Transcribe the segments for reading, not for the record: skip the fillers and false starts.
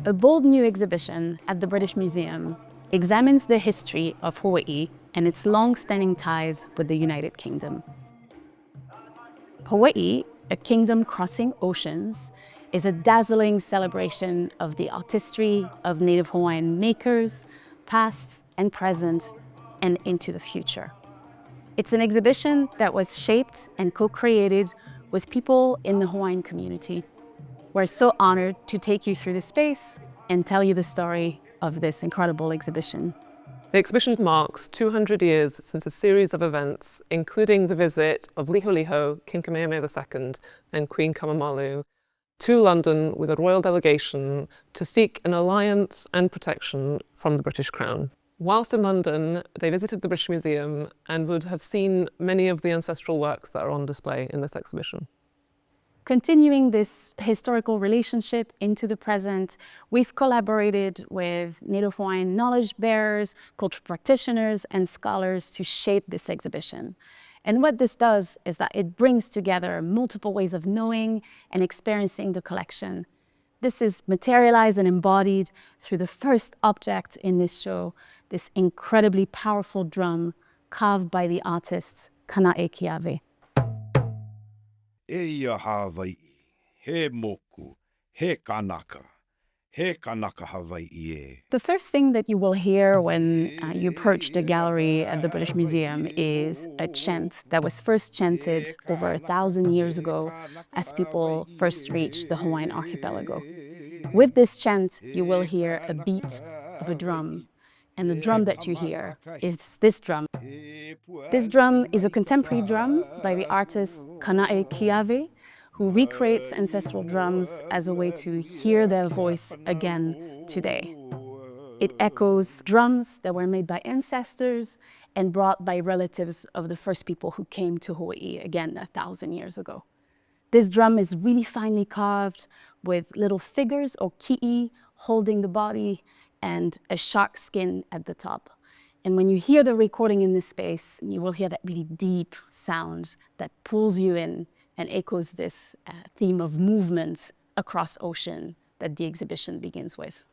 A bold new exhibition at the British Museum examines the history of Hawaii and its long-standing ties with the United Kingdom. Hawaii, a kingdom crossing oceans, is a dazzling celebration of the artistry of Native Hawaiian makers, past and present, and into the future. It's an exhibition that was shaped and co-created with people in the Hawaiian community. We're so honored to take you through the space and tell you the story of this incredible exhibition. The exhibition marks 200 years since a series of events, including the visit of Liholiho, King Kamehameha II, and Queen Kamāmalu to London with a royal delegation to seek an alliance and protection from the British Crown. Whilst in London, they visited the British Museum and would have seen many of the ancestral works that are on display in this exhibition. Continuing this historical relationship into the present, we've collaborated with Native Hawaiian knowledge bearers, cultural practitioners, and scholars to shape this exhibition. And what this does is that it brings together multiple ways of knowing and experiencing the collection. This is materialized and embodied through the first object in this show, this incredibly powerful drum carved by the artist Kanaʻe. Eia Hawai'i, he moku, he kanaka Hawai'i e. The first thing that you will hear when you approach the gallery at the British Museum is a chant that was first chanted over 1,000 years ago as people first reached the Hawaiian archipelago. With this chant, you will hear a beat of a drum. And the drum that you hear is this drum. This drum is a contemporary drum by the artist Kanaʻe, who recreates ancestral drums as a way to hear their voice again today. It echoes drums that were made by ancestors and brought by relatives of the first people who came to Hawaii again 1,000 years ago. This drum is really finely carved with little figures or kiʻi holding the body and a shark skin at the top. And when you hear the recording in this space, you will hear that really deep sound that pulls you in and echoes this theme of movement across ocean that the exhibition begins with.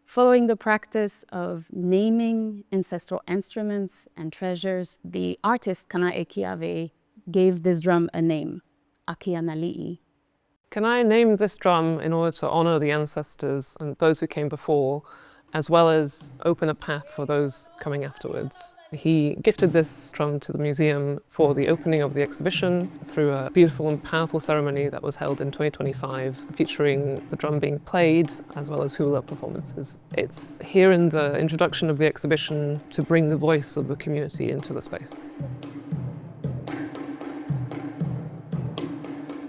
Following the practice of naming ancestral instruments and treasures, the artist Kanaʻe gave this drum a name, Akeanali. Can I name this drum in order to honor the ancestors and those who came before, as well as open a path for those coming afterwards? He gifted this drum to the museum for the opening of the exhibition through a beautiful and powerful ceremony that was held in 2025, featuring the drum being played as well as hula performances. It's here in the introduction of the exhibition to bring the voice of the community into the space.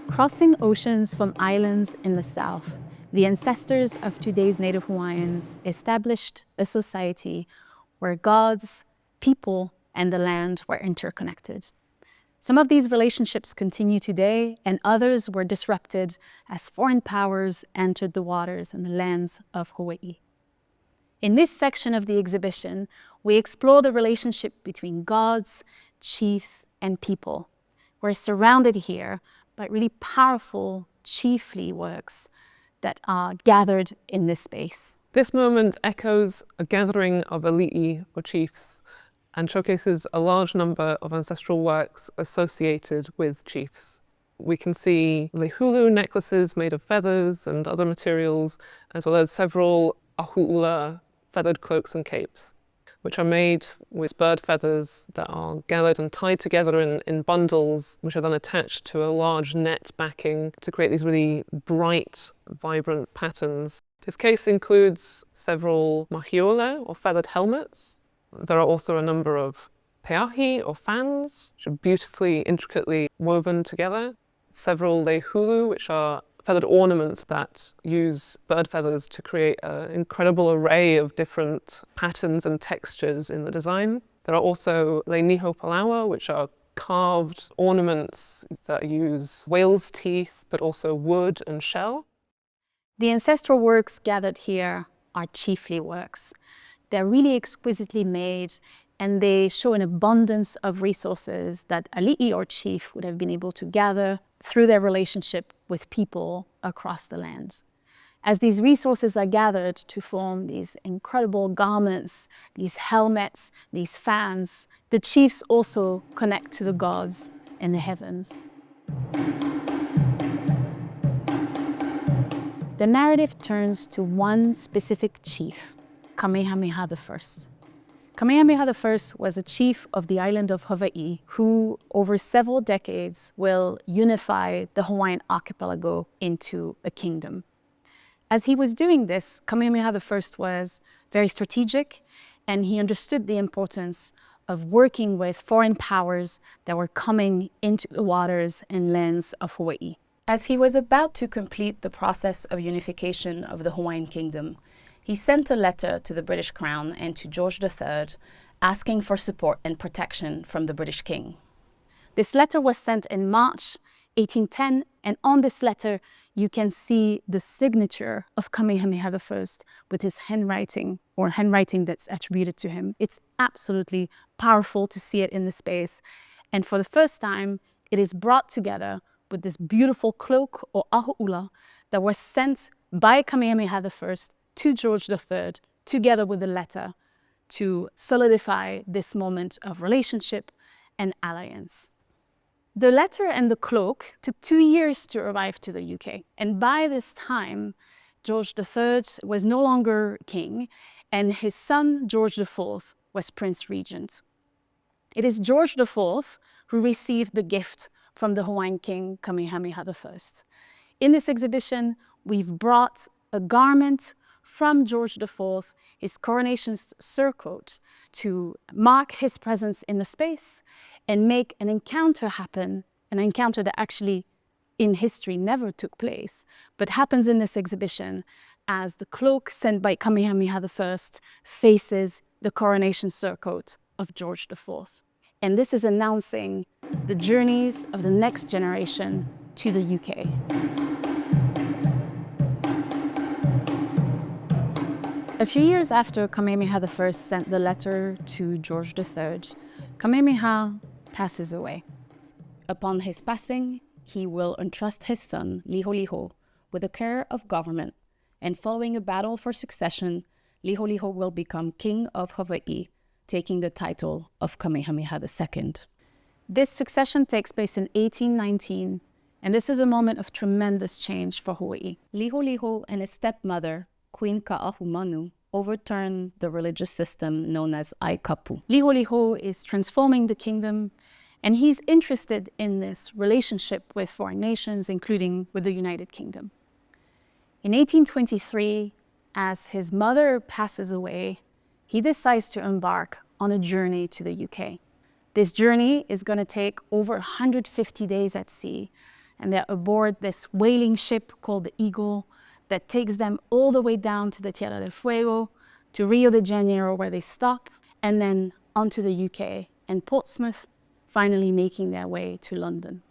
Crossing oceans from islands in the south, the ancestors of today's Native Hawaiians established a society where gods, people, and the land were interconnected. Some of these relationships continue today, and others were disrupted as foreign powers entered the waters and the lands of Hawaii. In this section of the exhibition, we explore the relationship between gods, chiefs, and people. We're surrounded here by really powerful chiefly works that are gathered in this space. This moment echoes a gathering of ali'i, or chiefs, and showcases a large number of ancestral works associated with chiefs. We can see lehulu necklaces made of feathers and other materials, as well as several ahu'ula feathered cloaks and capes, which are made with bird feathers that are gathered and tied together in bundles, which are then attached to a large net backing to create these really bright, vibrant patterns. This case includes several mahiola, or feathered helmets. There are also a number of peahi, or fans, which are beautifully, intricately woven together. Several lehulu, which are feathered ornaments that use bird feathers to create an incredible array of different patterns and textures in the design. There are also leiniho palawa, which are carved ornaments that use whale's teeth, but also wood and shell. The ancestral works gathered here are chiefly works. They're really exquisitely made, and they show an abundance of resources that ali'i, or chief, would have been able to gather through their relationship with people across the land. As these resources are gathered to form these incredible garments, these helmets, these fans, the chiefs also connect to the gods in the heavens. The narrative turns to one specific chief, Kamehameha I. Kamehameha I was a chief of the island of Hawai'i who, over several decades, will unify the Hawaiian archipelago into a kingdom. As he was doing this, Kamehameha I was very strategic, and he understood the importance of working with foreign powers that were coming into the waters and lands of Hawai'i. As he was about to complete the process of unification of the Hawaiian kingdom, he sent a letter to the British Crown and to George III asking for support and protection from the British king. This letter was sent in March 1810, and on this letter you can see the signature of Kamehameha I with his handwriting, or handwriting that's attributed to him. It's absolutely powerful to see it in the space, and for the first time it is brought together with this beautiful cloak or ahu'ula that was sent by Kamehameha I to George III, together with the letter, to solidify this moment of relationship and alliance. The letter and the cloak took 2 years to arrive to the UK, and by this time, George III was no longer king, and his son, George IV, was Prince Regent. It is George IV who received the gift from the Hawaiian King Kamehameha I. In this exhibition, we've brought a garment from George IV, his coronation surcoat, to mark his presence in the space and make an encounter happen, an encounter that actually in history never took place, but happens in this exhibition as the cloak sent by Kamehameha I faces the coronation surcoat of George IV. And this is announcing the journeys of the next generation to the UK. A few years after Kamehameha I sent the letter to George III, Kamehameha passes away. Upon his passing, he will entrust his son, Liholiho, with the care of government, and following a battle for succession, Liholiho will become King of Hawai'i, taking the title of Kamehameha II. This succession takes place in 1819, and this is a moment of tremendous change for Hawai'i. Liholiho and his stepmother, Queen Ka'ahumanu, overturned the religious system known as Aikapu. Liholiho is transforming the kingdom, and he's interested in this relationship with foreign nations, including with the United Kingdom. In 1823, as his mother passes away, he decides to embark on a journey to the UK. This journey is going to take over 150 days at sea, and they're aboard this whaling ship called the Eagle that takes them all the way down to the Tierra del Fuego, to Rio de Janeiro, where they stop, and then onto the UK and Portsmouth, finally making their way to London.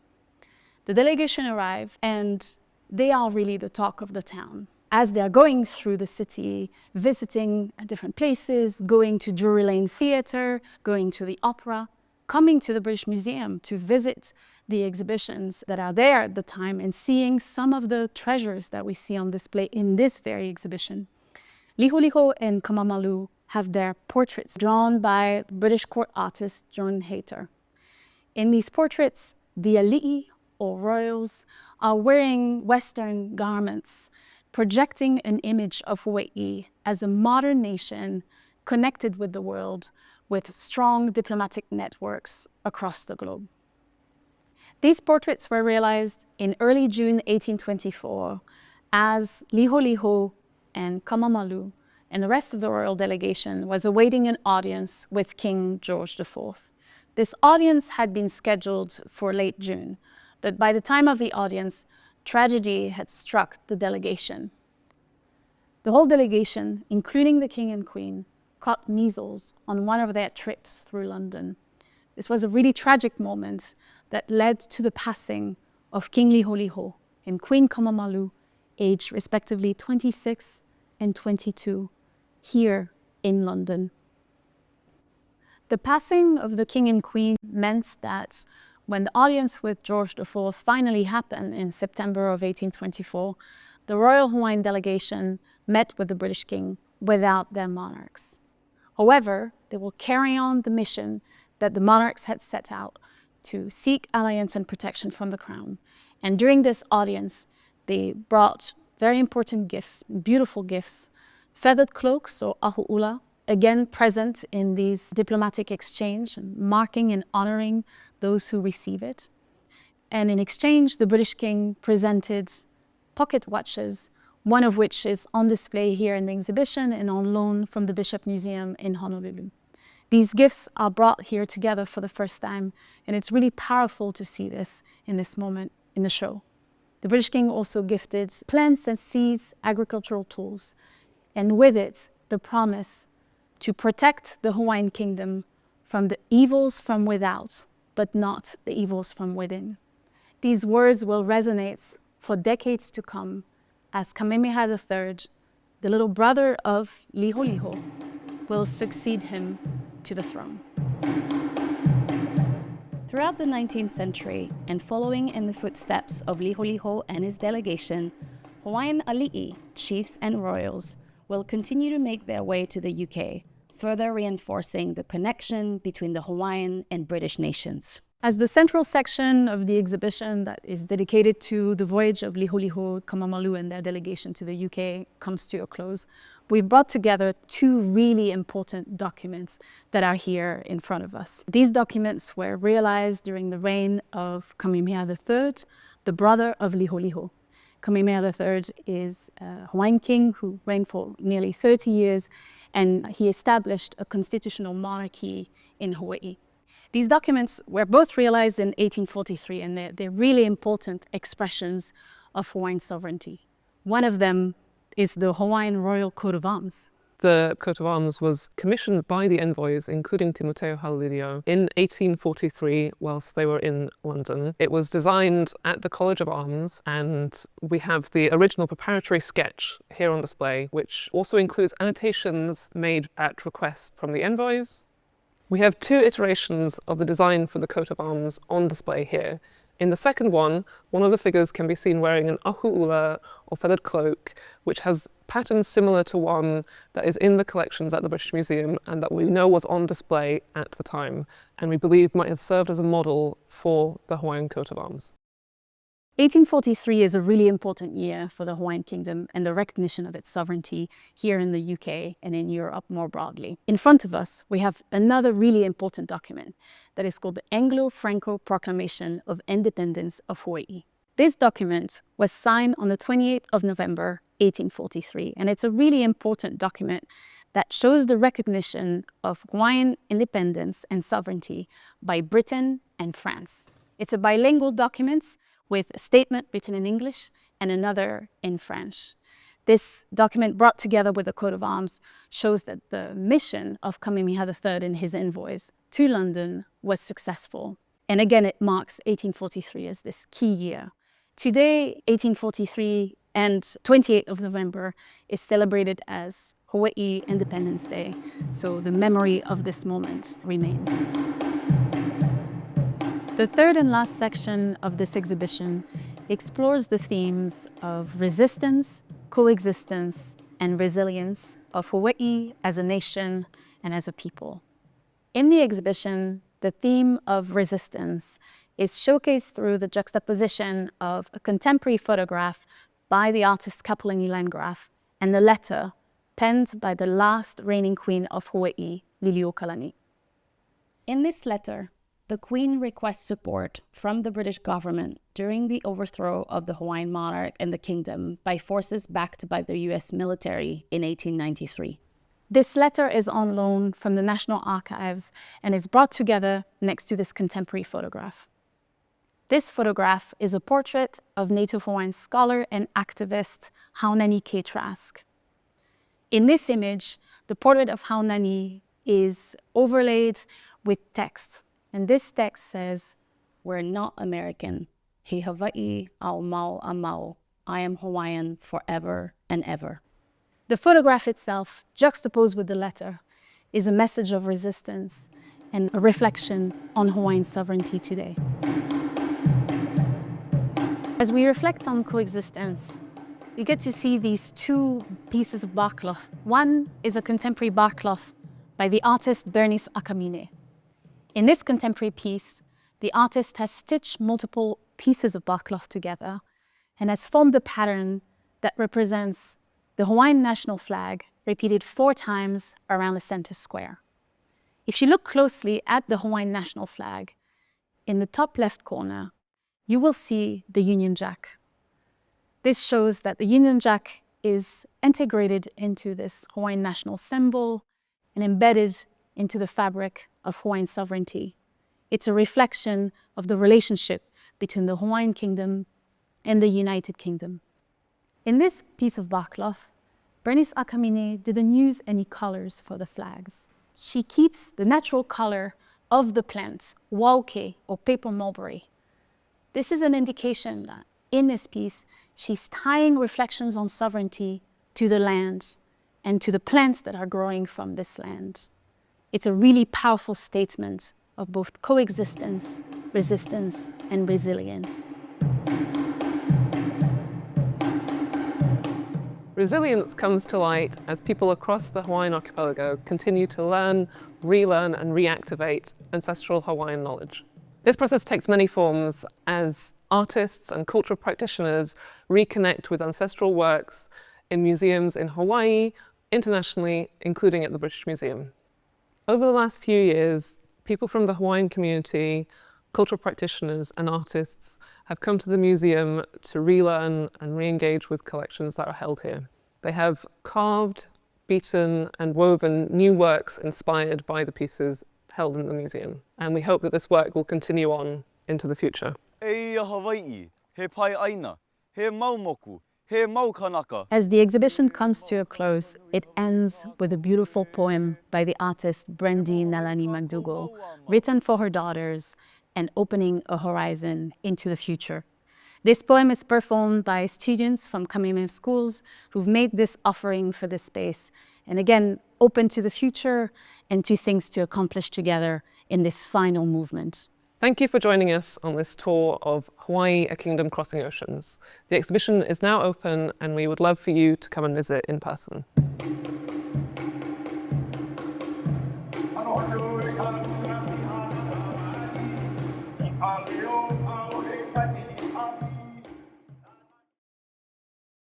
The delegation arrive, and they are really the talk of the town. As they're going through the city, visiting different places, going to Drury Lane Theatre, going to the opera, coming to the British Museum to visit the exhibitions that are there at the time and seeing some of the treasures that we see on display in this very exhibition. Liholiho and Kamāmalu have their portraits drawn by British court artist John Hayter. In these portraits, the ali'i, or royals, are wearing Western garments, projecting an image of Hawai'i as a modern nation connected with the world, with strong diplomatic networks across the globe. These portraits were realized in early June 1824 as Liholiho and Kamāmalu and the rest of the royal delegation was awaiting an audience with King George IV. This audience had been scheduled for late June, but by the time of the audience, tragedy had struck the delegation. The whole delegation, including the king and queen, caught measles on one of their trips through London. This was a really tragic moment that led to the passing of King Liholiho and Queen Kamāmalu, aged respectively 26 and 22, here in London. The passing of the king and queen meant that when the audience with George IV finally happened in September of 1824, the Royal Hawaiian delegation met with the British king without their monarchs. However, they will carry on the mission that the monarchs had set out to seek alliance and protection from the crown. And during this audience, they brought very important gifts, beautiful gifts, feathered cloaks or ahu'ula, again present in these diplomatic exchange, marking and honoring those who receive it. And in exchange, the British king presented pocket watches, one of which is on display here in the exhibition and on loan from the Bishop Museum in Honolulu. These gifts are brought here together for the first time, and it's really powerful to see this in this moment in the show. The British king also gifted plants and seeds, agricultural tools, and with it, the promise to protect the Hawaiian kingdom from the evils from without, but not the evils from within. These words will resonate for decades to come as Kamehameha I, the little brother of Liholiho, will succeed him to the throne. Throughout the 19th century, and following in the footsteps of Liholiho and his delegation, Hawaiian ali'i, chiefs and royals, will continue to make their way to the UK, further reinforcing the connection between the Hawaiian and British nations. As the central section of the exhibition that is dedicated to the voyage of Liholiho, Kamāmalu and their delegation to the UK comes to a close, we've brought together two really important documents that are here in front of us. These documents were realized during the reign of Kamehameha I, the brother of Liholiho. Kamehameha I is a Hawaiian king who reigned for nearly 30 years, and he established a constitutional monarchy in Hawaii. These documents were both realized in 1843, and they're really important expressions of Hawaiian sovereignty. One of them is the Hawaiian Royal Coat of Arms. The coat of arms was commissioned by the envoys, including Timoteo Halilio, in 1843 whilst they were in London. It was designed at the College of Arms, and we have the original preparatory sketch here on display, which also includes annotations made at request from the envoys. We have two iterations of the design for the coat of arms on display here. In the second one of the figures can be seen wearing an ahu'ula or feathered cloak, which has patterns similar to one that is in the collections at the British Museum and that we know was on display at the time, and we believe might have served as a model for the Hawaiian coat of arms. 1843 is a really important year for the Hawaiian kingdom and the recognition of its sovereignty here in the UK and in Europe more broadly. In front of us, we have another really important document that is called the Anglo-Franco Proclamation of Independence of Hawaii. This document was signed on the 28th of November, 1843, and it's a really important document that shows the recognition of Hawaiian independence and sovereignty by Britain and France. It's a bilingual document with a statement written in English and another in French. This document, brought together with the coat of arms, shows that the mission of Kamehameha III and his envoys to London was successful. And again, it marks 1843 as this key year. Today, 1843 and 28th of November is celebrated as Hawaii Independence Day, so the memory of this moment remains. The third and last section of this exhibition explores the themes of resistance, coexistence, and resilience of Hawaii as a nation and as a people. In the exhibition, the theme of resistance is showcased through the juxtaposition of a contemporary photograph by the artist Kapolani Landgraf and the letter penned by the last reigning queen of Hawaii, Liliuokalani. In this letter, the Queen requests support from the British government during the overthrow of the Hawaiian monarch and the kingdom by forces backed by the US military in 1893. This letter is on loan from the National Archives and is brought together next to this contemporary photograph. This photograph is a portrait of Native Hawaiian scholar and activist Haunani K. Trask. In this image, the portrait of Haunani is overlaid with text. And this text says, "We're not American. He Hawai'i au mau a mau. I am Hawaiian forever and ever." The photograph itself, juxtaposed with the letter, is a message of resistance and a reflection on Hawaiian sovereignty today. As we reflect on coexistence, you get to see these two pieces of bark cloth. One is a contemporary bark cloth by the artist Bernice Akamine. In this contemporary piece, the artist has stitched multiple pieces of bark cloth together and has formed a pattern that represents the Hawaiian national flag repeated 4 times around the center square. If you look closely at the Hawaiian national flag, in the top left corner, you will see the Union Jack. This shows that the Union Jack is integrated into this Hawaiian national symbol and embedded into the fabric of Hawaiian sovereignty. It's a reflection of the relationship between the Hawaiian Kingdom and the United Kingdom. In this piece of bark cloth, Bernice Akamine didn't use any colors for the flags. She keeps the natural color of the plants, wauke or paper mulberry. This is an indication that in this piece, she's tying reflections on sovereignty to the land and to the plants that are growing from this land. It's a really powerful statement of both coexistence, resistance, and resilience. Resilience comes to light as people across the Hawaiian archipelago continue to learn, relearn, and reactivate ancestral Hawaiian knowledge. This process takes many forms as artists and cultural practitioners reconnect with ancestral works in museums in Hawaii, internationally, including at the British Museum. Over the last few years, people from the Hawaiian community, cultural practitioners and artists have come to the museum to relearn and re-engage with collections that are held here. They have carved, beaten and woven new works inspired by the pieces held in the museum. And we hope that this work will continue on into the future. Hawai'i, he pai aina, he maumoku, he maukanaka. As the exhibition comes to a close, it ends with a beautiful poem by the artist Brandy Nālani McDougall, written for her daughters and opening a horizon into the future. This poem is performed by students from Kamehameha schools who've made this offering for this space, and again, open to the future and to things to accomplish together in this final movement. Thank you for joining us on this tour of Hawaii, a Kingdom Crossing Oceans. The exhibition is now open and we would love for you to come and visit in person. Halo,